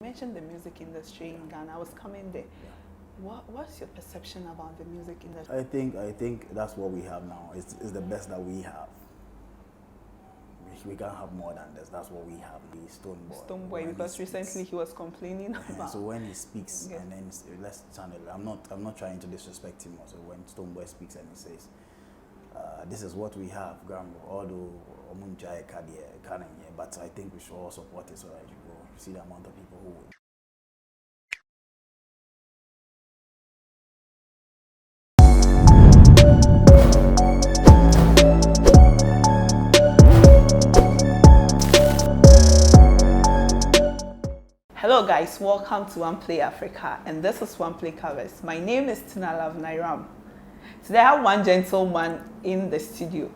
You mentioned the music industry in Ghana. I was coming there. What's your perception about the music industry? I think that's what we have now. It's the best that we have. We can't have more than this. That's what we have. The Stonebwoy, because recently he was complaining about. So when he speaks, and then let's channel. I'm not trying to disrespect him. Also, when Stonebwoy speaks and he says, "This is what we have, GHAMRO. Although but I think we should all support it so that you see the amount of people who." Hello guys, welcome to OneplayAfrica, and this is OnePlay Covers. My name is Tinalav Nairam. Today I have one gentleman in the studio.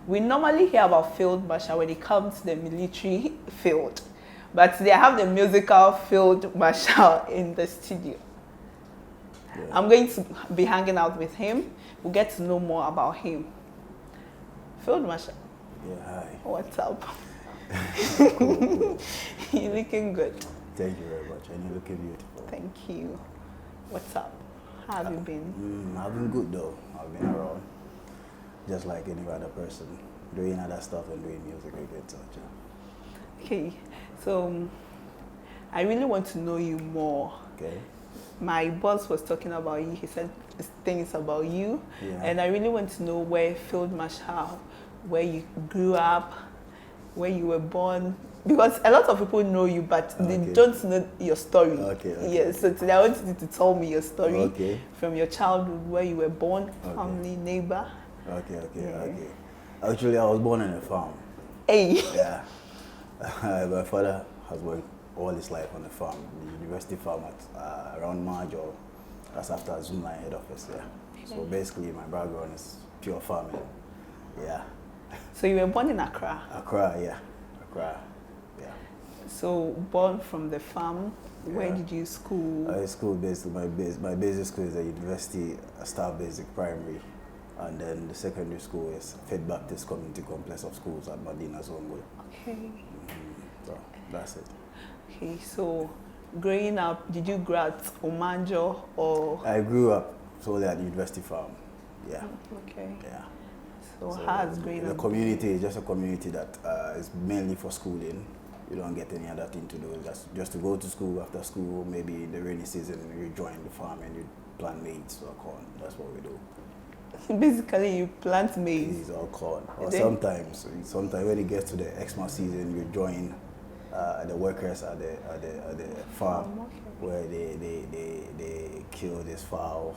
We normally hear about FieldMarshall when it comes to the military field, but today I have the musical FieldMarshall in the studio. Yeah. I'm going to be hanging out with him. We'll get to know more about him. FieldMarshall. Yeah, hi. What's up? Cool. You're looking good. Thank you very much, and you're looking beautiful. Thank you. What's up? How have you been? I've been good though. I've been around, just like any other person, doing other stuff and doing music again. So, yeah. Okay, so I really want to know you more. Okay. My boss was talking about you. He said things about you, yeah. And I really want to know where FieldMarshall, where you grew up, where you were born. Because a lot of people know you, but they don't know your story. Okay. Yes, so today I want you to tell me your story from your childhood, where you were born, family, neighbor. Okay. Actually, I was born on a farm. Hey. Yeah. My father has worked all his life on the farm, the university farm at around Marjo. That's after Zoomline head office. Yeah. So basically, my background is pure farming. Yeah. So you were born in Accra? Accra, yeah. Accra. Yeah. So born from the farm, where did you school? School basically, my basic school is the university, Staff Basic Primary, and then the secondary school is Faith Baptist Community Complex of Schools at Madina's Stonebwoy. Okay. So that's it. Okay, so growing up, did you grow at Omanjo or? I grew up solely at the university farm. Yeah. Okay. Yeah. So how has growing up? The community is just a community that is mainly for schooling. You don't get any other thing to do. Just to go to school after school, maybe in the rainy season, you join the farm and you plant maize or corn. That's what we do. Basically, you plant maize. Maize or corn. Or sometimes when it gets to the Xmas season, you join the workers at the farm where they kill this fowl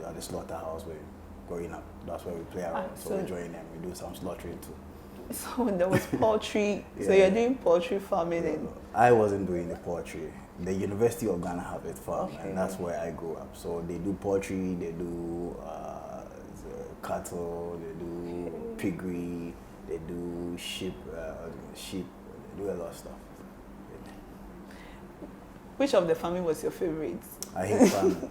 at the slaughterhouse. Where growing up, that's where we play around. So we join them. We do some slaughtering too. So there was poultry. So you're doing poultry farming? No. I wasn't doing the poultry. The University of Ghana have a farm, and that's where I grew up. So they do poultry, they do cattle, they do piggery, they do sheep, they do a lot of stuff. Which of the farming was your favorite? I hate farming.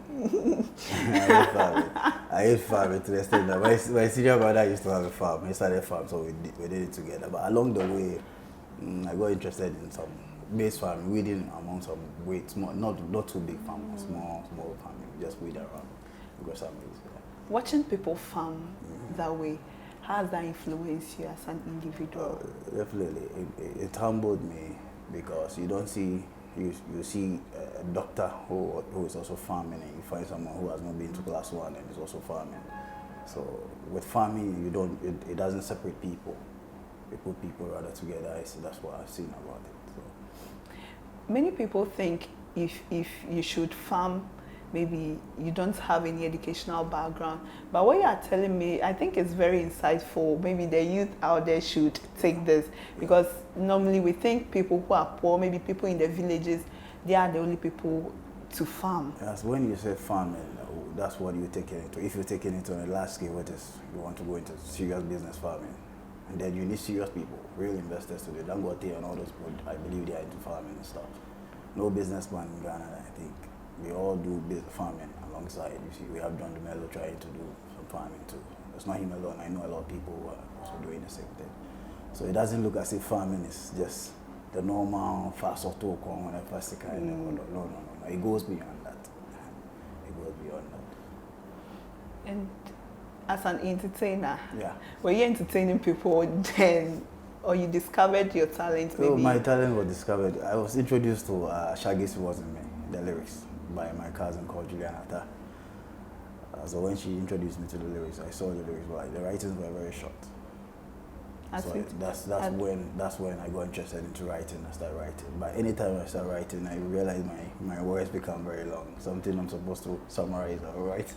I hate farming to the extent that my senior brother used to have a farm. He started a farm, so we did it together. But along the way, I got interested in some base farming, weeding among some small, not too big farm, small farming, just weed around. Because some Watching people farm that way, how has that influenced you as an individual? Definitely, it humbled me because you don't see. You see a doctor who is also farming, and you find someone who has not been to class 1 and is also farming. So with farming, it doesn't separate people. It put people rather together. That's what I've seen about it. So. Many people think if you should farm, maybe you don't have any educational background. But what you are telling me, I think it's very insightful. Maybe the youth out there should take this, because normally we think people who are poor, maybe people in the villages, they are the only people to farm. Yes, when you say farming, that's what you're taking into. If you're taking it on a large scale, you want to go into serious business farming, and then you need serious people, real investors to do. Dangote and all those people, I believe they are into farming and stuff. No businessman in Ghana, I think. We all do farming alongside. You see, we have John DeMello trying to do some farming too. It's not him alone. I know a lot of people who are also doing the same thing. So it doesn't look as if farming is just the normal fast or talk on a fast kind of no. It goes beyond that. It goes beyond that. And as an entertainer, Yeah. were you entertaining people then, or you discovered your talent? So my talent was discovered. I was introduced to Shaggy's Wasn't Me, the lyrics, by my cousin called Juliana. So when she introduced me to the lyrics, I saw the lyrics, but the writings were very short. So that's when I got interested into writing. I started writing. But anytime I start writing, I realize my words become very long. Something I'm supposed to summarize or write.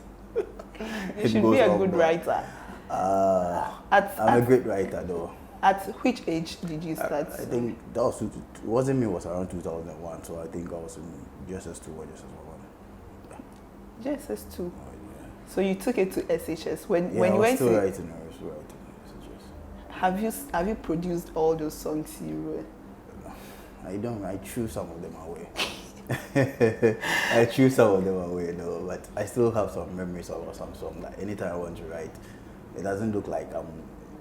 You should be a good writer. I'm a great writer though. At which age did you start? I think that was Wasn't Me was around 2001, so I think I was in JSS2 or JSS1. JSS2. Oh, yeah. So you took it to SHS when I you was went still to. writing. I was still writing SHS. Have you produced all those songs you wrote? I don't. I threw some of them away. I threw some of them away though, but I still have some memories of some songs. Like anytime I want to write, it doesn't look like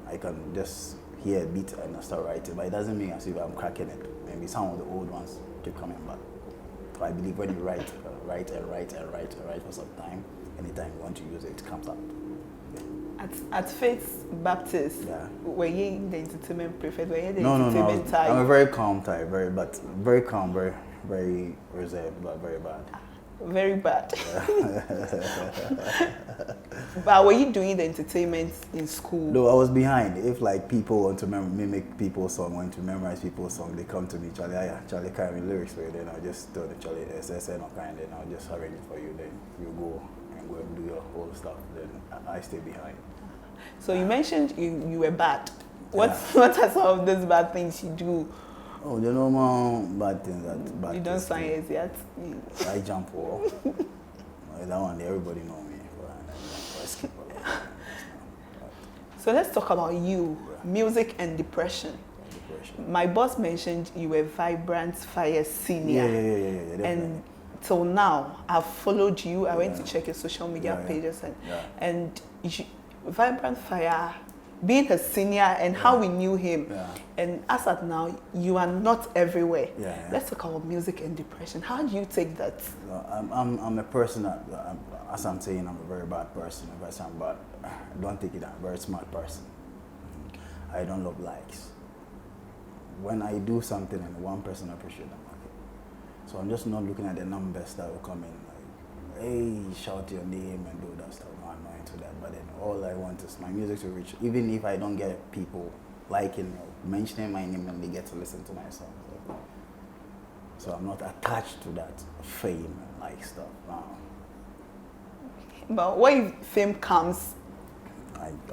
I can just hear a beat and I start writing, but it doesn't mean as if I'm cracking it. Maybe some of the old ones keep coming back. So I believe when you write for some time, anytime you want to use it, it comes out. Yeah. At Faith Baptist, Yeah. were you the entertainment prefect? Were you the No. entertainment type? I'm a very calm type, very calm, very reserved, but very bad. Very bad. But were you doing the entertainment in school? No, I was behind. If like people want to mimic people's song, want to memorize people's song, they come to me, Charlie, carry me lyrics for you. Then I'll just tell the Charlie SSN or kind, then I'll just arrange it for you. Then you go and do your whole stuff. Then I stay behind. So you mentioned you were bad. What are some of those bad things you do? Oh, the normal bad things that bad. You don't sign as yet. I jump wall. That one, everybody know me. So let's talk about you, music and depression. My boss mentioned you were Vibrant Fire Senior. Yeah. And till now, I've followed you. I went to check your social media pages and Vibrant Fire, being a senior and how we knew him. And as at now, you are not everywhere. Let's talk about music and depression. How do you take that? I'm a person that, as I'm saying, I'm a very bad person. But don't take it. I'm a very smart person. I don't love likes. When I do something and one person appreciates them, so I'm just not looking at the numbers that will come in. Like, hey, shout your name and do that stuff. No, I'm not into that. But then all I want is my music to reach, even if I don't get people liking or mentioning my name and they get to listen to my song. So I'm not attached to that fame like stuff. But what if fame comes?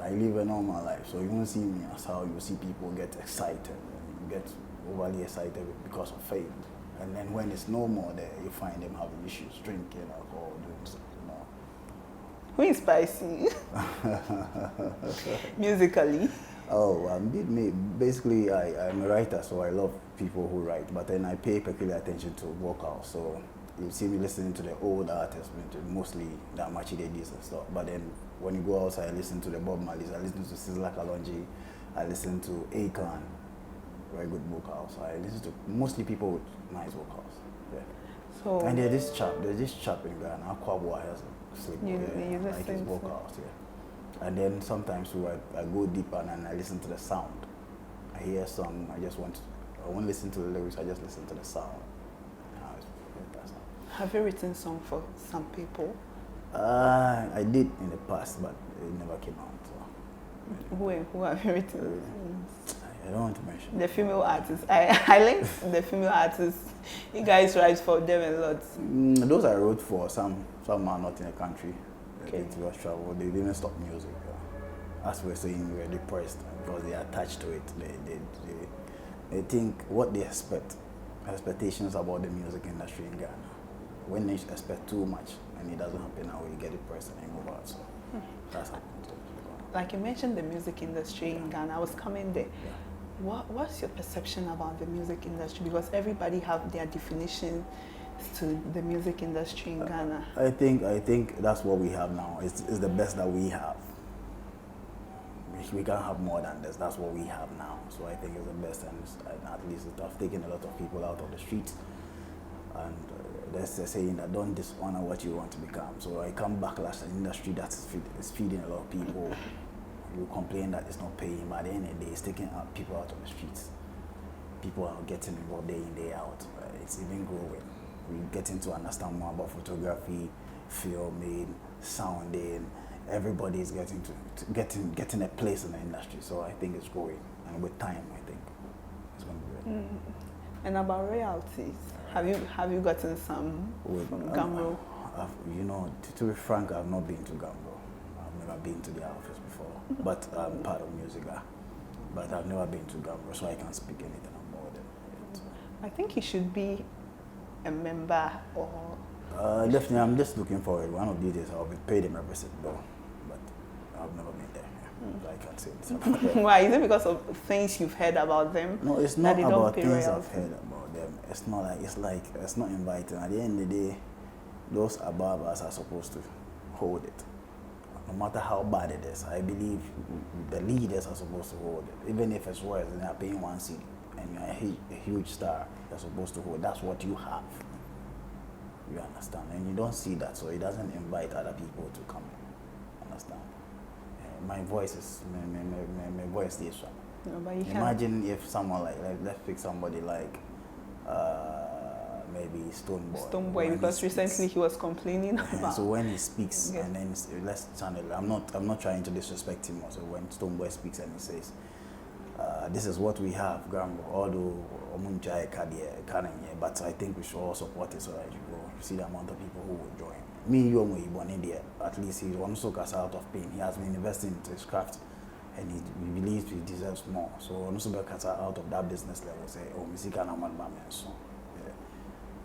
I live a normal life, so you won't see me as how you see people get excited, get overly excited because of fame. And then when it's no more there, you find them having issues, drinking alcohol, doing stuff. Who inspires you? Musically? Oh, basically I'm a writer, so I love people who write, but then I pay peculiar attention to vocals. So you see me listening to the old artists, mostly the Amachi Daddies and stuff. But then when you go outside, I listen to the Bob Marleys, I listen to Sizzla Kalonji, I listen to Akon, very good vocals. I listen to mostly people with nice vocals. Yeah. So and there's this chap in Ghana, Aquabwa has a sleep. I like his vocals, yeah. And then sometimes I go deeper and I listen to the sound. I hear a song, I won't listen to the lyrics, I just listen to the sound. Have you written songs for some people? I did in the past, but it never came out. So. Who have you written? I don't want to mention. The female artists. I linked the female artists. You guys write for them a lot. Those I wrote for, some are not in the country. Okay. They was travel. They didn't stop music. As we're saying, we were depressed because they are attached to it. They think what they expectations about the music industry in Ghana. When they expect too much and it doesn't happen now, you get depressed and you move out. So that's happened. Like you mentioned the music industry in Ghana, I was coming there. What's your perception about the music industry? Because everybody have their definition to the music industry in Ghana. I think that's what we have now. It's the best that we have. We we can't have more than this. That's what we have now. So I think it's the best, and at least I've taken a lot of people out of the streets. And there's a saying that don't dishonor what you want to become. So I come backlash an industry that's feeding a lot of people. You complain that it's not paying, but at the end of the day, it's taking out people out of the streets. People are getting involved day in, day out. It's even growing. We're getting to understand more about photography, filming, sounding. Everybody's getting a place in the industry. So I think it's growing, and with time, I think it's going to be great. And about royalties, have you gotten some from GHAMRO? To be frank, I've not been to GHAMRO. I've never been to the office before, but I'm part of music. But I've never been to GHAMRO, so I can't speak anything about it. I think you should be a member or... Definitely, I'm just looking forward. One of these days I'll be paid a membership though, but I've never been there. So I can't say anything about them. Why? Is it because of things you've heard about them? No, it's not about things I've heard about them. It's not it's not inviting. At the end of the day, those above us are supposed to hold it. No matter how bad it is, I believe the leaders are supposed to hold it. Even if it's worse, and they're paying 1 cedi and you're a huge star, you're supposed to hold. That's what you have. You understand? And you don't see that, so it doesn't invite other people to come. Understand? My voice is my voice is strong. No, but you imagine if someone like let's pick somebody like maybe Stonebwoy, because recently he was complaining about. So when he speaks, and then let's channel. I'm not trying to disrespect him. Also, when Stonebwoy speaks and he says, "This is what we have, GHAMRO." Although but I think we should all support it so that you go see the amount of people who will join. Me, you, at least he wants to cast out of pain. He has been investing into his craft, and he believes he deserves more. So also cast out of that business level, say, "Oh, music and so."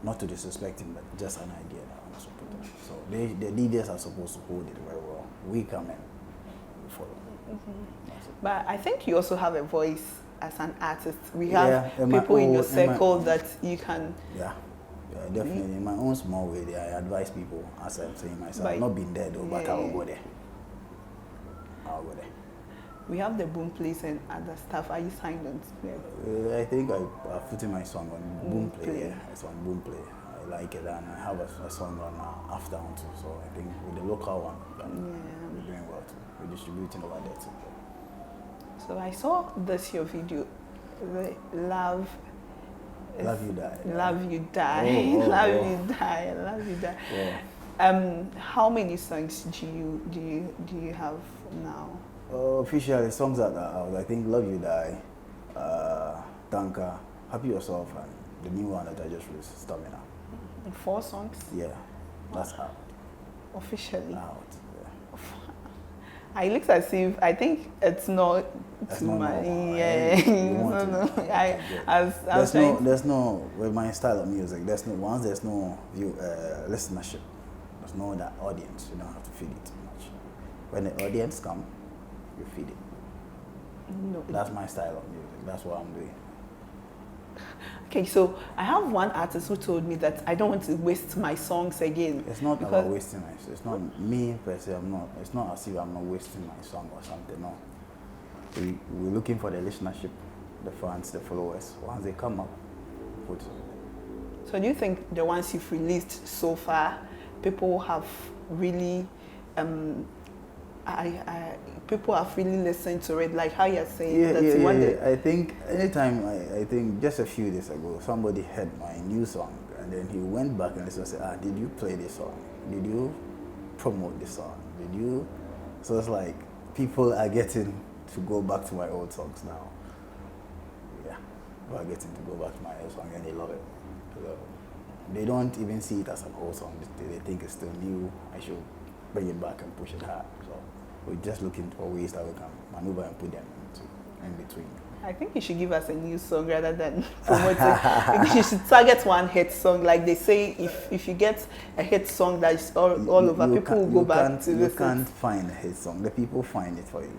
Not to disrespect him, but just an idea that I want to put in. So the leaders are supposed to hold it very well. We come in, we follow. But I think you also have a voice as an artist. We have people in your circle that you can... Yeah, definitely. In my own small way, I advise people, as I'm saying myself. I've not been there though, but I will go there. I'll go there. We have the OnePlay and other stuff. Are you signed on? I think I've put in my song on OnePlay. Yeah, it's on OnePlay. I like it, and I have a song on Afternoon too. So I think with the local one, we're doing well too. We're distributing over there too. So I saw your video, Love You Die. Love You Die. Love You Die. Love You Die. Yeah. How many songs do you have now? Officially, songs that are out, I think Love You Die, Tanka, Happy Yourself, and the new one that I just released, Stamina. 4 songs? Yeah, that's out. Officially? Out, yeah. I look as if, I think it's not too much. Yeah. There's no, with my style of music, there's no listenership. There's no that audience, you don't have to feed it too much. When the audience comes, you feed it. No. That's my style of music. That's what I'm doing. Okay, so I have one artist who told me that I don't want to waste my songs again. It's not about wasting my songs. It's not me per se. It's not as if I'm not wasting my song or something. No. We're looking for the listenership, the fans, the followers. Once they come up, put it. So do you think the ones you've released so far, people have really people have really listened to it, like how you're saying I think I think just a few days ago, somebody heard my new song, and then he went back and listened and said, did you play this song? Did you promote this song? Did you? So it's like people are getting to go back to my old songs now. Yeah, people are getting to go back to my old song, and they love it. They don't even see it as an old song. They think it's still new. I should bring it back and push it hard. So we're just looking for ways that we can maneuver and put them in between. I think you should give us a new song rather than promoting. You should target one hit song. Like they say, if you get a hit song that is all over, people will go back to listen. You can't find a hit song. The people find it for you.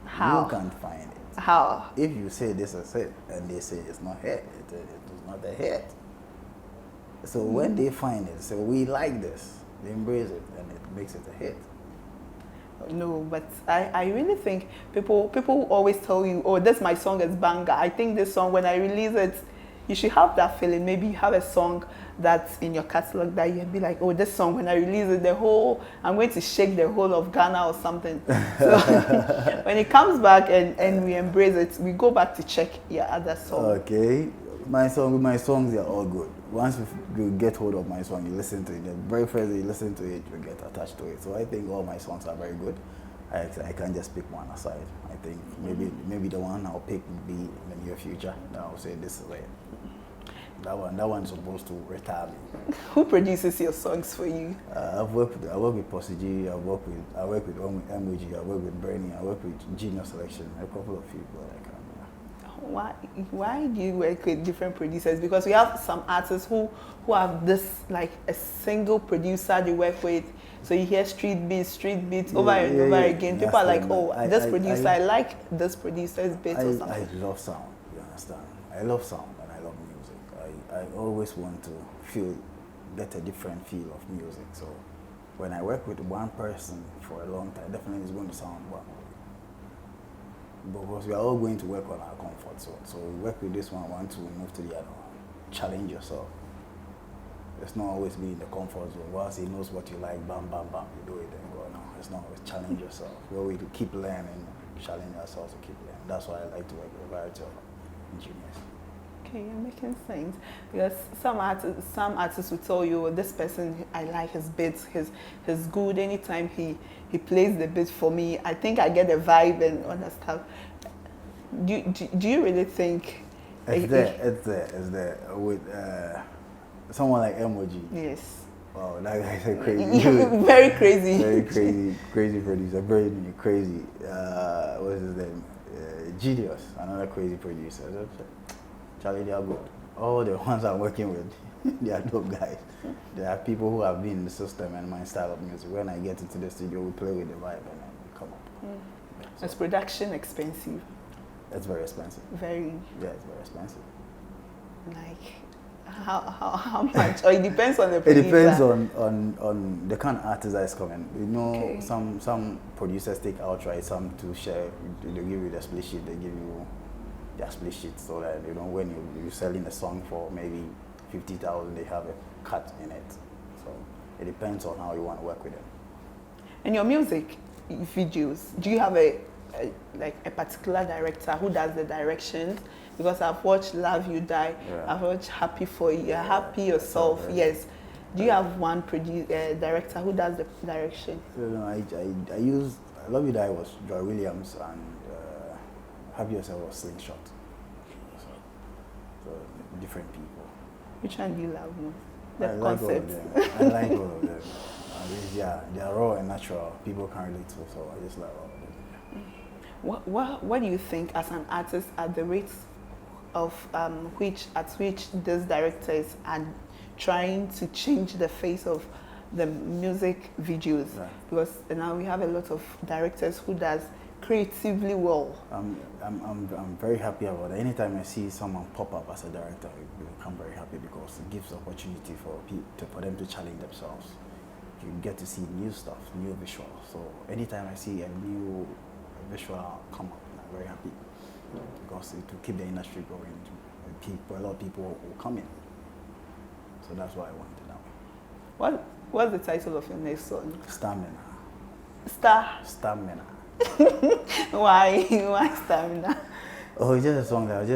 How? You can't find it. How? If you say this is it and they say it's not hit, it is not a hit. So when they find it, say we like this, they embrace it and it makes it a hit. No, but I really think people always tell you, oh, this my song is banger. I think this song, when I release it, you should have that feeling. Maybe you have a song that's in your catalog that you'd be like, oh, this song, when I release it, I'm going to shake the whole of Ghana or something. So when it comes back and we embrace it, we go back to check your other song. Okay. My songs are all good. Once you get hold of my song, you listen to it. The very first day you listen to it, you get attached to it. So I think all my songs are very good. I can't just pick one aside. I think maybe the one I'll pick will be in the near future. I'll say this is it. That one's supposed to retire me. Who produces your songs for you? I work with Posiji, I work with Emoji, I work with Bernie, I work with Genius Selection, a couple of people I can. Why do you work with different producers? Because we have some artists who have this, like a single producer they work with. So you hear street beats over and over again. People are like, oh, this producer, I like this producer's beat or something. I love sound, you understand? I love sound and I love music. I always want to get a different feel of music. So when I work with one person for a long time, definitely it's going to sound well. Because we are all going to work on our comfort zone. So we work with this one to move to the other one. Challenge yourself. It's not always be in the comfort zone. Once he knows what you like, bam, bam, bam, you do it and go. No, it's not always challenge yourself. We always keep learning, challenge ourselves to keep learning. That's why I like to work with a variety of engineers. Okay, you're making sense. Because some artists will tell you, this person, I like his beats, he's good. Anytime he plays the beat for me, I think I get a vibe and all that stuff. Do you really think it's there with someone like Emoji? Yes. Wow, that guy's a crazy. Very crazy. Very crazy producer. Very crazy. What's his name? Genius, another crazy producer. Charlie, they are good. All the ones I'm working with, they are dope guys. There are people who have been in the system and my style of music. When I get into the studio, we play with the vibe and then we come up. So, is production expensive? It's very expensive. Very. Yeah, it's very expensive. Like, how much? Or it depends on the producer? It depends on the kind of artist that is coming. You know, okay. Some producers take outright, some to share. They give you the split sheet, they give you their split sheet, so that you know when you're selling a song for maybe 50,000, they have a cut in it. So it depends on how you want to work with them. And your music videos, do you have a particular director who does the directions? Because I've watched Love You Die, I've watched Happy For You, Happy Yourself, yes. Do you have one director who does the direction? No, I use Love You Die was Joy Williams and Happy Yourself was Slingshot. So different people. Which one do you love more? I like all of them. I like all of them. Yeah, they are raw and natural. People can relate to, so I just like all of them. What do you think as an artist at the rate of which these directors are trying to change the face of the music videos? Right. Because now we have a lot of directors who does creatively well. I'm very happy about it. Anytime I see someone pop up as a director, I become very happy because it gives opportunity for them to challenge themselves. You get to see new stuff, new visuals. So anytime I see a new visual come up, I'm very happy because it will keep the industry going. A lot of people will come in. So that's why I want it now. What's the title of your next song? Stamina. Stamina. Why Stamina? Oh, it's just a song that I'll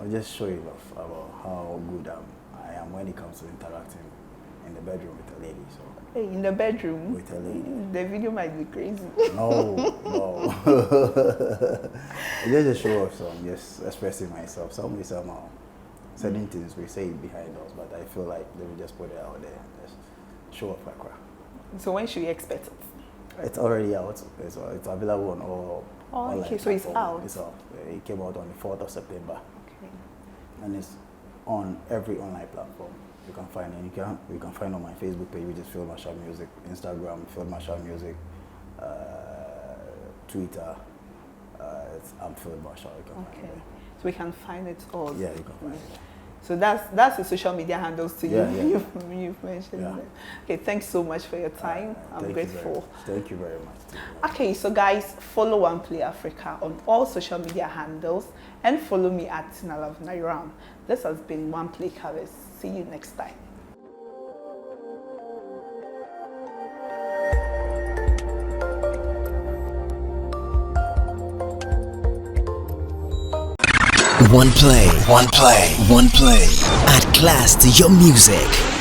just show you about how good I am when it comes to interacting in the bedroom with a lady. So. Hey, in the bedroom? With a lady. The video might be crazy. No. It's just a show off song, just expressing myself. Somehow, certain things we say behind us, but I feel like they will just put it out there, just show off my craft. So when should we expect it? It's already out. It's available on all. Oh, okay, so it's out. It's out. It came out on the 4th of September. Okay. And it's on every online platform. You can find it. You can find on my Facebook page, which is FieldMarshall Music, Instagram, FieldMarshall Music, Twitter. I'm FieldMarshall. You can find it. So we can find it all. Yeah, you can find it. So that's the social media handles to Yeah, you. yeah. You've mentioned Yeah. them. Okay, thanks so much for your time. I'm grateful. Thank you very much. Okay, so guys, follow OneplayAfrica on all social media handles and follow me at Nairam. This has been OnePlay Covers. See you next time. OnePlay. At class to your music.